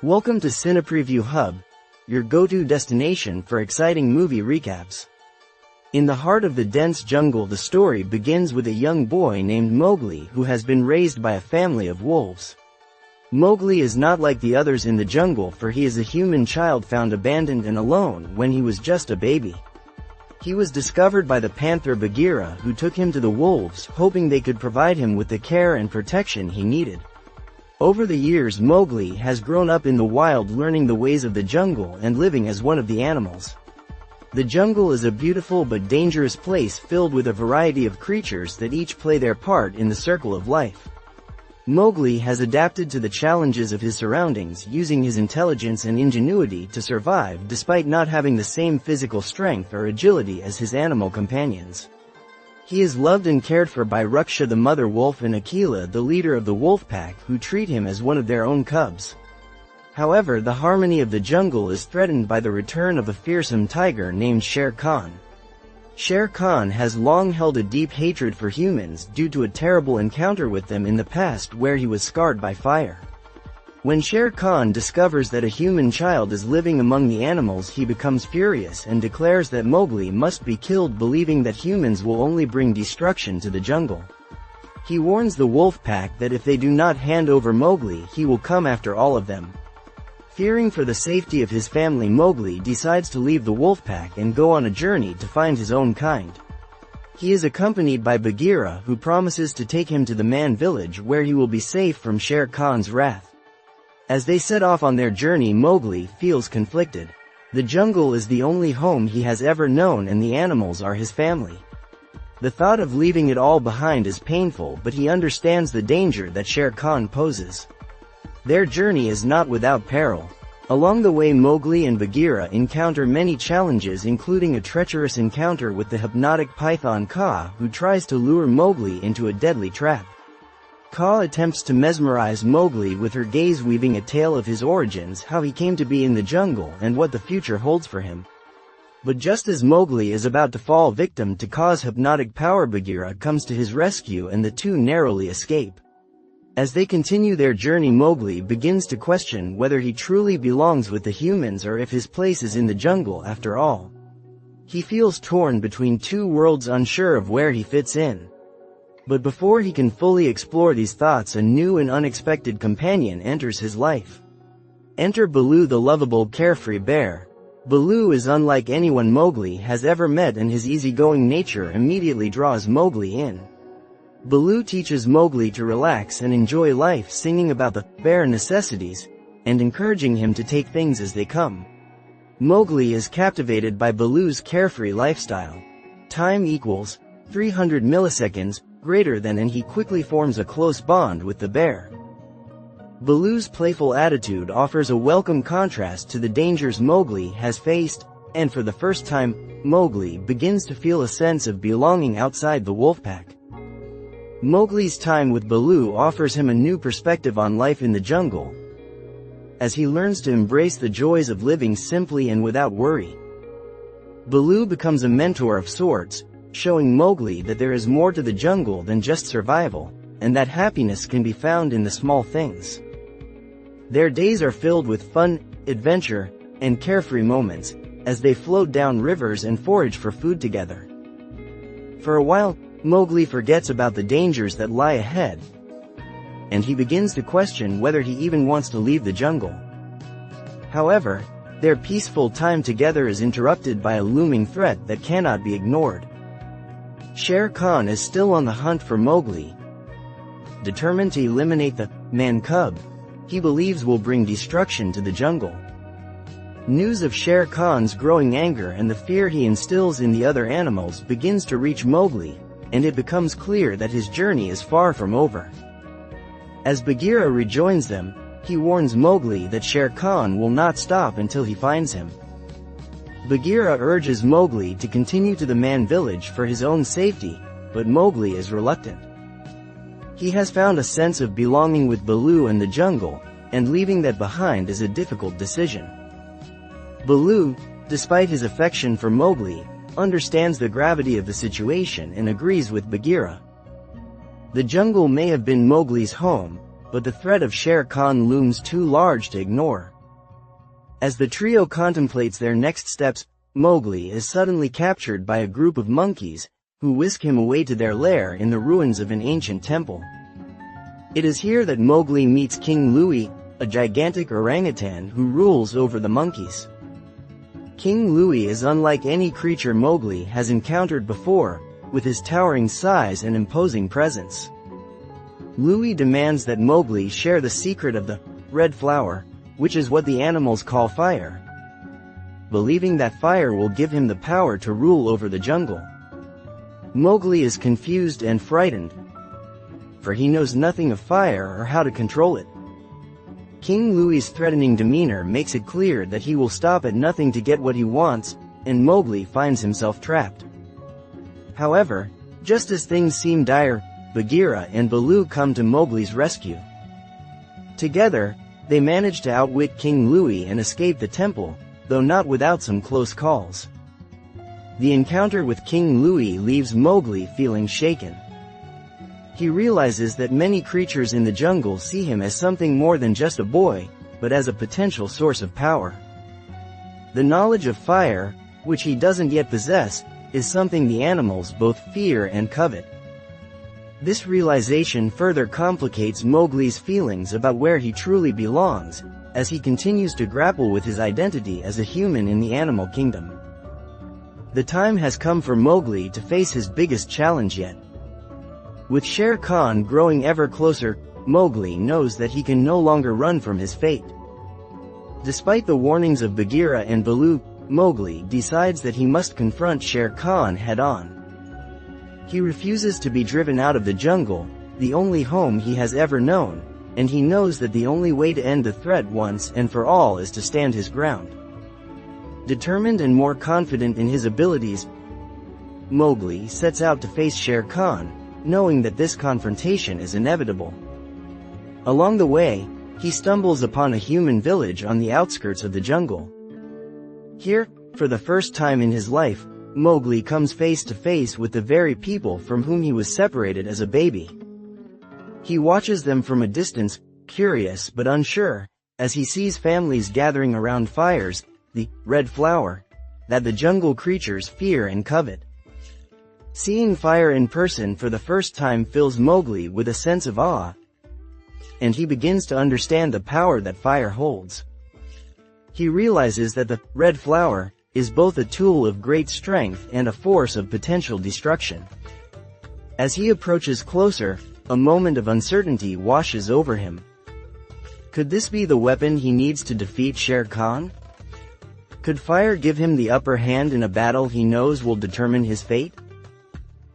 Welcome to CinePreviewHub, your go-to destination for exciting movie recaps. In the heart of the dense jungle, the story begins with a young boy named Mowgli who has been raised by a family of wolves. Mowgli is not like the others in the jungle, for he is a human child found abandoned and alone when he was just a baby. He was discovered by the panther Bagheera, who took him to the wolves, hoping they could provide him with the care and protection he needed. Over the years, Mowgli has grown up in the wild, learning the ways of the jungle and living as one of the animals. The jungle is a beautiful but dangerous place filled with a variety of creatures that each play their part in the circle of life. Mowgli has adapted to the challenges of his surroundings, using his intelligence and ingenuity to survive despite not having the same physical strength or agility as his animal companions. He is loved and cared for by Ruksha the mother wolf and Akela the leader of the wolf pack, who treat him as one of their own cubs. However, the harmony of the jungle is threatened by the return of a fearsome tiger named Shere Khan. Shere Khan has long held a deep hatred for humans due to a terrible encounter with them in the past where he was scarred by fire. When Shere Khan discovers that a human child is living among the animals, he becomes furious and declares that Mowgli must be killed, believing that humans will only bring destruction to the jungle. He warns the wolf pack that if they do not hand over Mowgli, he will come after all of them. Fearing for the safety of his family, Mowgli decides to leave the wolf pack and go on a journey to find his own kind. He is accompanied by Bagheera, who promises to take him to the man village where he will be safe from Shere Khan's wrath. As they set off on their journey, Mowgli feels conflicted. The jungle is the only home he has ever known, and the animals are his family. The thought of leaving it all behind is painful, but he understands the danger that Shere Khan poses. Their journey is not without peril. Along the way, Mowgli and Bagheera encounter many challenges, including a treacherous encounter with the hypnotic python Kaa, who tries to lure Mowgli into a deadly trap. Kaa attempts to mesmerize Mowgli with her gaze, weaving a tale of his origins, how he came to be in the jungle, and what the future holds for him. But just as Mowgli is about to fall victim to Kaa's hypnotic power, Bagheera comes to his rescue and the two narrowly escape. As they continue their journey, Mowgli begins to question whether he truly belongs with the humans or if his place is in the jungle after all. He feels torn between two worlds, unsure of where he fits in. But before he can fully explore these thoughts, a new and unexpected companion enters his life. Enter Baloo, the lovable, carefree bear. Baloo is unlike anyone Mowgli has ever met, and his easygoing nature immediately draws Mowgli in. Baloo teaches Mowgli to relax and enjoy life, singing about the bare necessities and encouraging him to take things as they come. Mowgli is captivated by Baloo's carefree lifestyle. Time equals 300 milliseconds greater than, and he quickly forms a close bond with the bear. Baloo's playful attitude offers a welcome contrast to the dangers Mowgli has faced, and for the first time, Mowgli begins to feel a sense of belonging outside the wolf pack. Mowgli's time with Baloo offers him a new perspective on life in the jungle, as he learns to embrace the joys of living simply and without worry. Baloo becomes a mentor of sorts, showing Mowgli that there is more to the jungle than just survival, and that happiness can be found in the small things. Their days are filled with fun, adventure, and carefree moments, as they float down rivers and forage for food together. For a while, Mowgli forgets about the dangers that lie ahead, and he begins to question whether he even wants to leave the jungle. However, their peaceful time together is interrupted by a looming threat that cannot be ignored. Shere Khan is still on the hunt for Mowgli, determined to eliminate the man-cub he believes will bring destruction to the jungle. News of Shere Khan's growing anger and the fear he instills in the other animals begins to reach Mowgli, and it becomes clear that his journey is far from over. As Bagheera rejoins them, he warns Mowgli that Shere Khan will not stop until he finds him. Bagheera urges Mowgli to continue to the man village for his own safety, but Mowgli is reluctant. He has found a sense of belonging with Baloo and the jungle, and leaving that behind is a difficult decision. Baloo, despite his affection for Mowgli, understands the gravity of the situation and agrees with Bagheera. The jungle may have been Mowgli's home, but the threat of Shere Khan looms too large to ignore. As the trio contemplates their next steps, Mowgli is suddenly captured by a group of monkeys, who whisk him away to their lair in the ruins of an ancient temple. It is here that Mowgli meets King Louie, a gigantic orangutan who rules over the monkeys. King Louie is unlike any creature Mowgli has encountered before, with his towering size and imposing presence. Louie demands that Mowgli share the secret of the red flower, which is what the animals call fire, believing that fire will give him the power to rule over the jungle. Mowgli is confused and frightened, for he knows nothing of fire or how to control it. King Louie's threatening demeanor makes it clear that he will stop at nothing to get what he wants, and Mowgli finds himself trapped. However, just as things seem dire, Bagheera and Baloo come to Mowgli's rescue. Together, they manage to outwit King Louie and escape the temple, though not without some close calls. The encounter with King Louie leaves Mowgli feeling shaken. He realizes that many creatures in the jungle see him as something more than just a boy, but as a potential source of power. The knowledge of fire, which he doesn't yet possess, is something the animals both fear and covet. This realization further complicates Mowgli's feelings about where he truly belongs, as he continues to grapple with his identity as a human in the animal kingdom. The time has come for Mowgli to face his biggest challenge yet. With Shere Khan growing ever closer, Mowgli knows that he can no longer run from his fate. Despite the warnings of Bagheera and Baloo, Mowgli decides that he must confront Shere Khan head-on. He refuses to be driven out of the jungle, the only home he has ever known, and he knows that the only way to end the threat once and for all is to stand his ground. Determined and more confident in his abilities, Mowgli sets out to face Shere Khan, knowing that this confrontation is inevitable. Along the way, he stumbles upon a human village on the outskirts of the jungle. Here, for the first time in his life, Mowgli comes face to face with the very people from whom he was separated as a baby. He watches them from a distance, curious but unsure, as he sees families gathering around fires, the red flower, that the jungle creatures fear and covet. Seeing fire in person for the first time fills Mowgli with a sense of awe, and he begins to understand the power that fire holds. He realizes that the red flower is both a tool of great strength and a force of potential destruction. As he approaches closer, a moment of uncertainty washes over him. Could this be the weapon he needs to defeat Shere Khan? Could fire give him the upper hand in a battle he knows will determine his fate?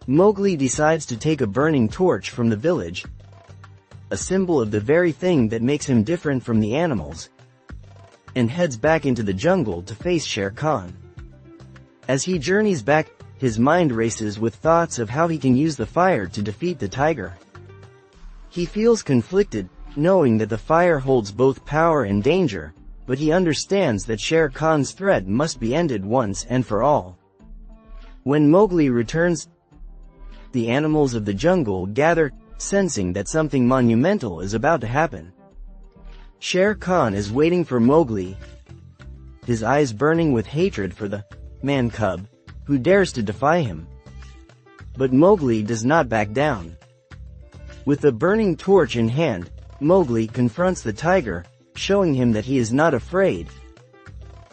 Mowgli decides to take a burning torch from the village, a symbol of the very thing that makes him different from the animals, and heads back into the jungle to face Shere Khan. As he journeys back, his mind races with thoughts of how he can use the fire to defeat the tiger. He feels conflicted, knowing that the fire holds both power and danger, but he understands that Shere Khan's threat must be ended once and for all. When Mowgli returns, the animals of the jungle gather, sensing that something monumental is about to happen. Shere Khan is waiting for Mowgli, his eyes burning with hatred for the man-cub, who dares to defy him. But Mowgli does not back down. With the burning torch in hand, Mowgli confronts the tiger, showing him that he is not afraid,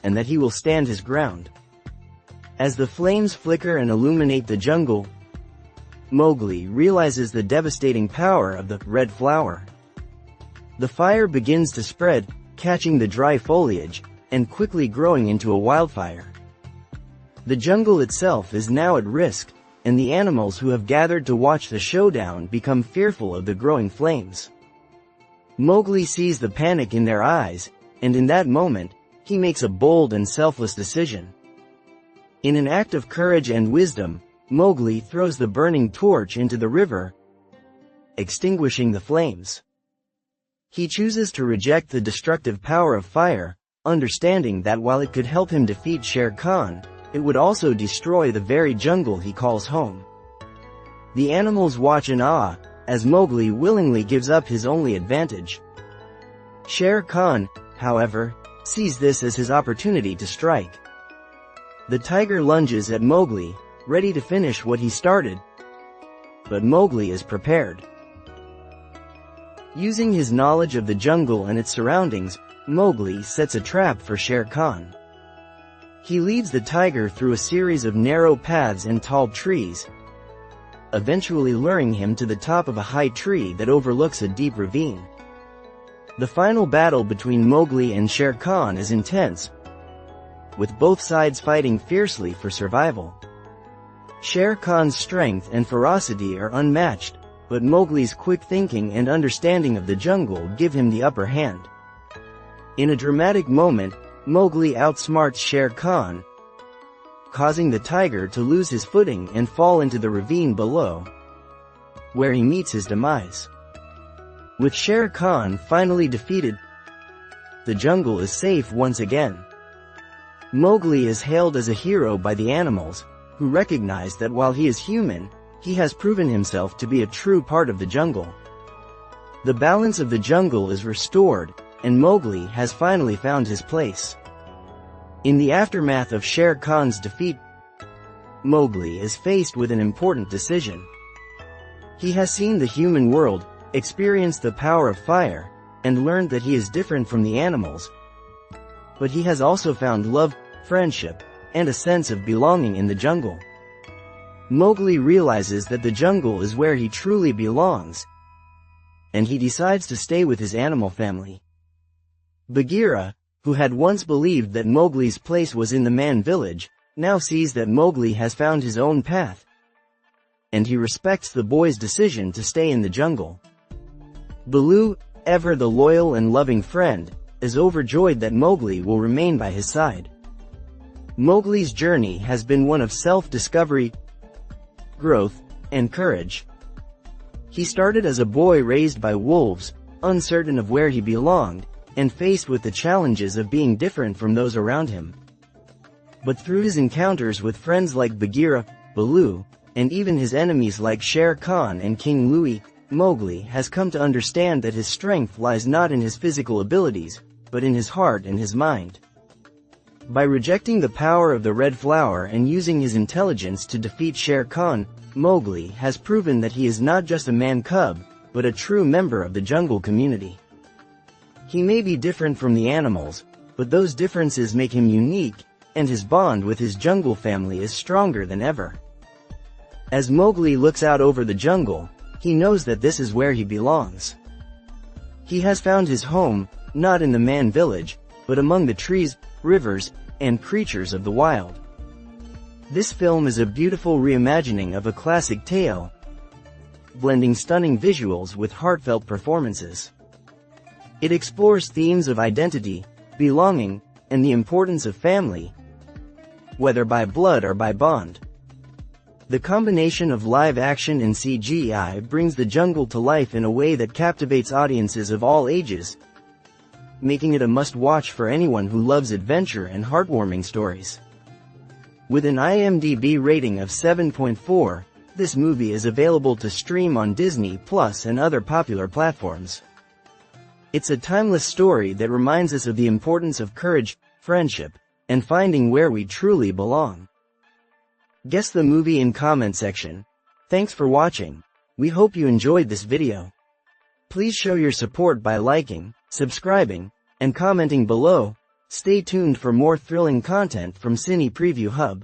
and that he will stand his ground. As the flames flicker and illuminate the jungle, Mowgli realizes the devastating power of the red flower. The fire begins to spread, catching the dry foliage, and quickly growing into a wildfire. The jungle itself is now at risk, and the animals who have gathered to watch the showdown become fearful of the growing flames. Mowgli sees the panic in their eyes, and in that moment, he makes a bold and selfless decision. In an act of courage and wisdom, Mowgli throws the burning torch into the river, extinguishing the flames. He chooses to reject the destructive power of fire, understanding that while it could help him defeat Shere Khan, it would also destroy the very jungle he calls home. The animals watch in awe, as Mowgli willingly gives up his only advantage. Shere Khan, however, sees this as his opportunity to strike. The tiger lunges at Mowgli, ready to finish what he started, but Mowgli is prepared. Using his knowledge of the jungle and its surroundings, Mowgli sets a trap for Shere Khan. He leads the tiger through a series of narrow paths and tall trees, eventually luring him to the top of a high tree that overlooks a deep ravine. The final battle between Mowgli and Shere Khan is intense, with both sides fighting fiercely for survival. Shere Khan's strength and ferocity are unmatched, but Mowgli's quick thinking and understanding of the jungle give him the upper hand. In a dramatic moment, Mowgli outsmarts Shere Khan, causing the tiger to lose his footing and fall into the ravine below, where he meets his demise. With Shere Khan finally defeated, the jungle is safe once again. Mowgli is hailed as a hero by the animals, who recognize that while he is human, he has proven himself to be a true part of the jungle. The balance of the jungle is restored, and Mowgli has finally found his place. In the aftermath of Shere Khan's defeat, Mowgli is faced with an important decision. He has seen the human world, experienced the power of fire, and learned that he is different from the animals. But he has also found love, friendship, and a sense of belonging in the jungle. Mowgli realizes that the jungle is where he truly belongs, and he decides to stay with his animal family. Bagheera, who had once believed that Mowgli's place was in the man village, now sees that Mowgli has found his own path, and he respects the boy's decision to stay in the jungle. Baloo, ever the loyal and loving friend, is overjoyed that Mowgli will remain by his side. Mowgli's journey has been one of self-discovery, growth, and courage. He started as a boy raised by wolves, uncertain of where he belonged, and faced with the challenges of being different from those around him. But through his encounters with friends like Bagheera, Baloo, and even his enemies like Shere Khan and King Louie, Mowgli has come to understand that his strength lies not in his physical abilities, but in his heart and his mind. By rejecting the power of the Red Flower and using his intelligence to defeat Shere Khan, Mowgli has proven that he is not just a man-cub, but a true member of the jungle community. He may be different from the animals, but those differences make him unique, and his bond with his jungle family is stronger than ever. As Mowgli looks out over the jungle, he knows that this is where he belongs. He has found his home, not in the man village, but among the trees, rivers, and creatures of the wild. This film is a beautiful reimagining of a classic tale, blending stunning visuals with heartfelt performances. It explores themes of identity, belonging, and the importance of family, whether by blood or by bond. The combination of live action and CGI brings the jungle to life in a way that captivates audiences of all ages, making it a must-watch for anyone who loves adventure and heartwarming stories. With an IMDb rating of 7.4, this movie is available to stream on Disney Plus and other popular platforms. It's a timeless story that reminds us of the importance of courage, friendship, and finding where we truly belong. Guess the movie in comment section. Thanks for watching. We hope you enjoyed this video. Please show your support by liking, subscribing, and commenting below. Stay tuned for more thrilling content from CinePreviewHub.